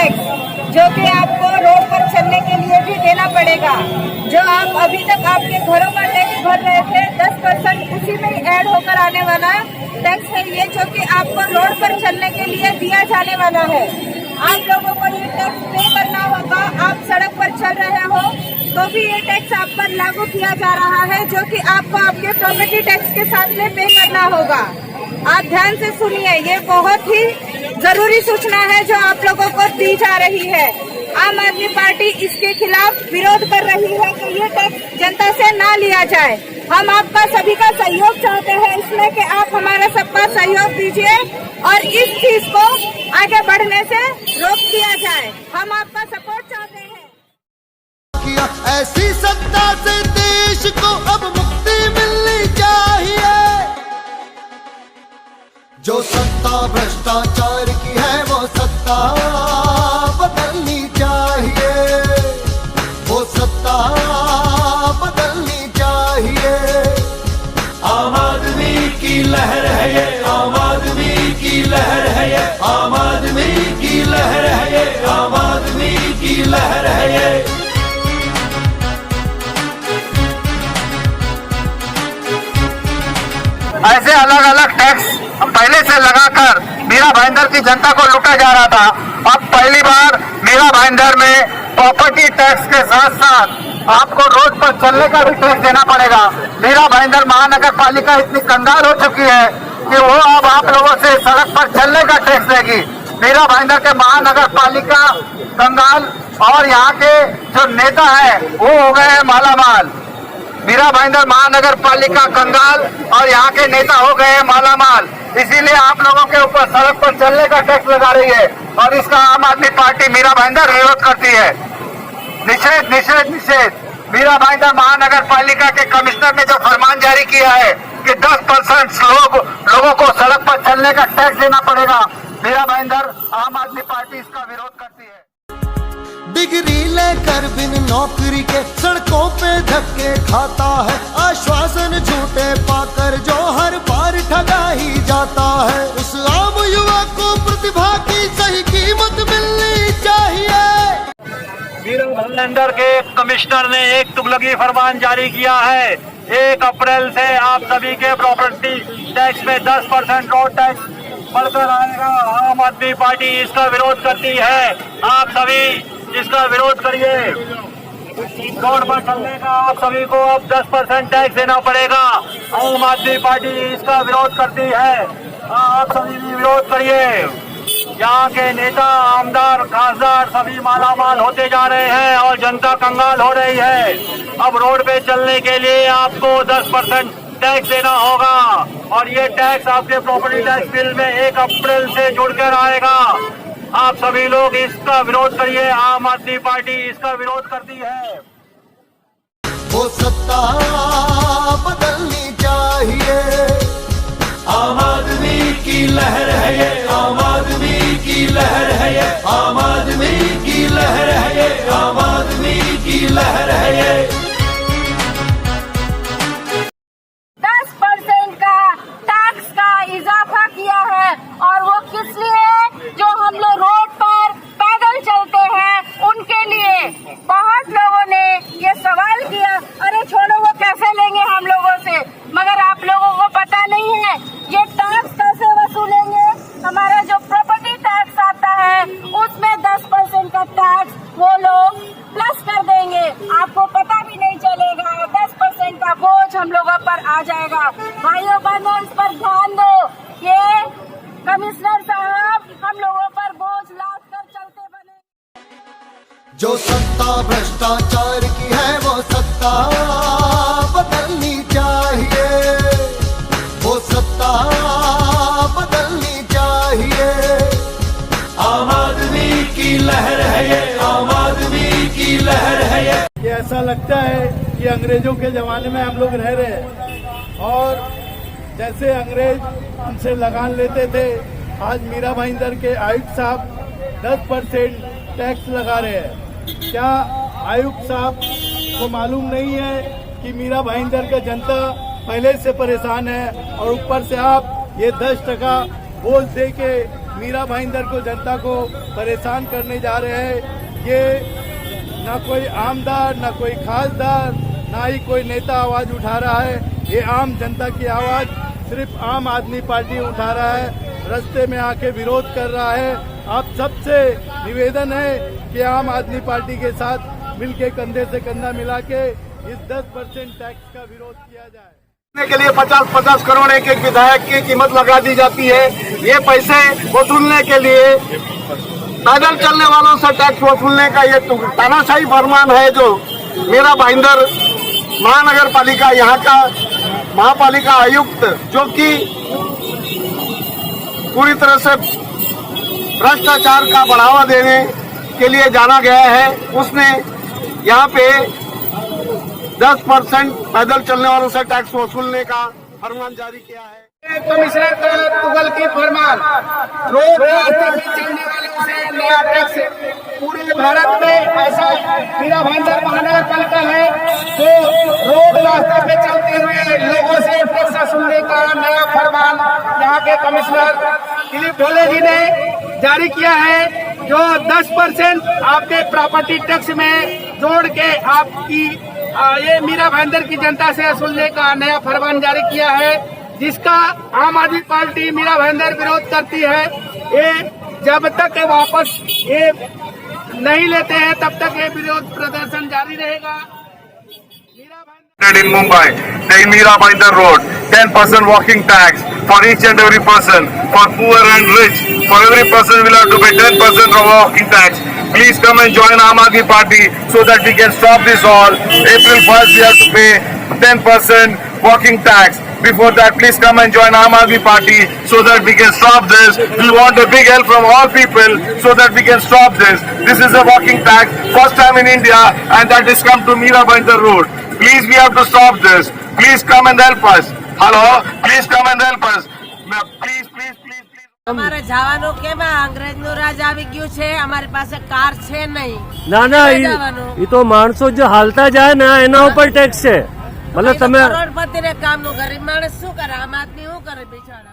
Tax जो कि आपको रोड पर चलने के लिए भी देना पड़ेगा। जो आप अभी तक आपके घरों का टैक्स भर रहे थे 10% उसी में ही ऐड होकर आने वाला टैक्स है ये, जो कि आपको रोड पर चलने के लिए दिया जाने वाला है। आप लोगों को ये टैक्स पे करना होगा। आप सड़क पर चल रहे हो तो भी ये टैक्स आप पर लागू किया जा रहा है, जो कि आपको आपके प्रॉपर्टी टैक्स के साथ में पे करना होगा। आप ध्यान से सुनिए, ये बहुत ही जरूरी सूचना है जो आप लोगों को दी जा रही है। आम आदमी पार्टी इसके खिलाफ विरोध कर रही है कि ये टैक्स जनता से ना लिया जाए। हम आपका सभी का सहयोग चाहते हैं इसमें कि आप हमारा सबका सहयोग दीजिए और इस चीज को आगे बढ़ने से रोक दिया जाए। हम आपका सपोर्ट चाहते हैं। ऐसी सत्ता से देश को अब मुक्ति मिलनी चाहिए। जो सत्ता भ्रष्टाचार की है वो सत्ता बदलनी चाहिए। वो सत्ता बदलनी चाहिए। आम आदमी की लहर है ये, आम आदमी की लहर है ये, आम आदमी की लहर है ये, आम आदमी की लहर है ये। ऐसे अलग अलग टैक्स पहले से लगाकर मीरा भाईंदर की जनता को लूटा जा रहा था। अब पहली बार मीरा भाईंदर में प्रॉपर्टी टैक्स के साथ साथ आपको रोड पर चलने का भी टैक्स देना पड़ेगा। मीरा भाईंदर महानगर पालिका इतनी कंगाल हो चुकी है कि वो अब आप लोगों से सड़क पर चलने का टैक्स देगी। मीरा भाईंदर के महानगर पालिका कंगाल और यहाँ के जो नेता है वो हो गए हैं मालामाल। मीरा भाईंदर महानगर पालिका कंगाल और यहाँ के नेता हो गए हैं मालामाल। इसीलिए आप लोगों के ऊपर सड़क पर चलने का टैक्स लगा रही है और इसका आम आदमी पार्टी मीरा भाईंदर विरोध करती है। निषेध निषेध निषेध। मीरा भाईंदर महानगर पालिका के कमिश्नर ने जो फरमान जारी किया है कि 10% लोगों को सड़क पर चलने का टैक्स देना पड़ेगा, मीरा भाईंदर आम आदमी पार्टी इसका विरोध करती है। डिग्री लेकर बिन नौकरी के सड़कों पे धक्के खाता है। आश्वासन झूठे पाकर जो हर बार ठगा ही जाता है। उस आम युवा को प्रतिभा की सही कीमत मिलनी चाहिए। मीरा भाईंदर के कमिश्नर ने एक तुगलकी फरमान जारी किया है। 1 अप्रैल से आप सभी के प्रॉपर्टी टैक्स में 10% रोड टैक्स बढ़कर आएगा। आम आदमी पार्टी इसका विरोध करती है। आप सभी इसका विरोध करिए। रोड पर चलने का आप सभी को अब 10% टैक्स देना पड़ेगा। आम आदमी पार्टी इसका विरोध करती है। आप सभी भी विरोध करिए। यहाँ के नेता, आमदार, खासदार सभी मालामाल होते जा रहे हैं और जनता कंगाल हो रही है। अब रोड पे चलने के लिए आपको 10% टैक्स देना होगा और ये टैक्स आपके प्रॉपर्टी टैक्स बिल में 1 अप्रैल से जुड़कर आएगा। आप सभी लोग इसका विरोध करिए। आम आदमी पार्टी इसका विरोध करती है। वो सत्ता बदलनी चाहिए। आम आदमी की लहर है ये, आम आदमी की लहर है ये, आम आदमी की लहर है ये, आम आदमी की लहर है ये। 10% का टैक्स का इजाफा किया है और वो किस लिए? जो हम लोग रोड पर पैदल चलते हैं उनके लिए। बहुत लोगों ने ये सवाल किया, अरे छोड़ो वो कैसे लेंगे हम लोगों से, मगर आप लोगों को पता नहीं है ये टैक्स कैसे वसूलेंगे। हमारा जो प्रॉपर्टी टैक्स आता है उसमें 10% का टैक्स वो लोग प्लस कर देंगे। आपको पता भी नहीं चलेगा। 10% का बोझ हम लोगों पर आ जाएगा। भाइयों बहनों इस पर ध्यान दो। ये कमिश्नर साहब हम लोगों पर बोझ लाद कर चलते बने। जो सत्ता भ्रष्टाचार की है वो सत्ता बदलनी चाहिए। वो सत्ता बदलनी चाहिए। आम आदमी की लहर है ये, आम आदमी की लहर है ये। ऐसा लगता है कि अंग्रेजों के जमाने में हम लोग रह रहे हैं और जैसे अंग्रेज हमसे लगान लेते थे, आज मीरा भाईंदर के आयुक्त साहब 10% टैक्स लगा रहे हैं। क्या आयुक्त साहब को मालूम नहीं है कि मीरा भाईंदर का जनता पहले से परेशान है और ऊपर से आप ये 10% बोझ दे के मीरा भाईंदर को, जनता को परेशान करने जा रहे हैं। ये ना कोई आमदार, ना कोई खासदार, ना ही कोई नेता आवाज उठा रहा है। ये आम जनता की आवाज सिर्फ आम आदमी पार्टी उठा रहा है, रास्ते में आके विरोध कर रहा है। आप सबसे निवेदन है कि आम आदमी पार्टी के साथ मिलके कंधे से कंधा मिला के इस 10% टैक्स का विरोध किया जाए। के लिए 50-50 करोड़ एक विधायक की कीमत लगा दी जाती है। ये पैसे वसूलने के लिए पैदल चलने वालों से टैक्स वसूलने का ये तानाशाही फरमान है जो मीरा भाईंदर महानगर पालिका, यहाँ का महापालिका आयुक्त, जो कि पूरी तरह से भ्रष्टाचार का बढ़ावा देने के लिए जाना गया है, उसने यहाँ पे 10% पैदल चलने वालों से टैक्स वसूलने का फरमान जारी किया है। कमिश्नर का तुगल की फरमान, रोड रास्ते पे चलने वालों से नया टैक्स। पूरे भारत में ऐसा मीरा भाईंदर महानगर पालिका है जो रोड रास्ते पे चलते हुए लोगों से टैक्स वसूलने का नया फरमान यहाँ के कमिश्नर दिलीप ढोले जी ने जारी किया है, जो 10% आपके प्रॉपर्टी टैक्स में जोड़ के आपकी ये मीरा भाईंदर की जनता से वसूलने का नया फरमान जारी किया है, जिसका आम आदमी पार्टी मीरा भाईंदर विरोध करती है। ये जब तक वापस ये नहीं लेते हैं तब तक ये विरोध प्रदर्शन जारी रहेगा। In Mumbai, the Mira Bhainder Road, 10% walking tax for each and every person, for poor and rich. For every person will have to pay 10% of walking tax. Please come and join Aam Aadmi Party so that we can stop this all. April 1st we have to pay 10% walking tax. Before that, please come and join Aam Aadmi Party so that we can stop this. We want a big help from all people so that we can stop this. This is a walking tax, first time in India, and that has come to Mira Bhainder Road. Please, we have to stop this. Please come and help us. Hello, please come and help us. Please, please, please, please. અમારે જવાનું કેમાં અંગ્રેજનું રાજ આવી ગયું છે, અમારી પાસે car છે નહીં. ના ના ક્યાં જવાનું? એ તો માણસો જે હાલતા જાય ને એના ઉપર ટેક્સ છે. ભલે અહીં તો તમે કરોડપતિ ને કામનું, ગરીબ માણસ શું કરે? આમ આદમી શું કરે બિચારા?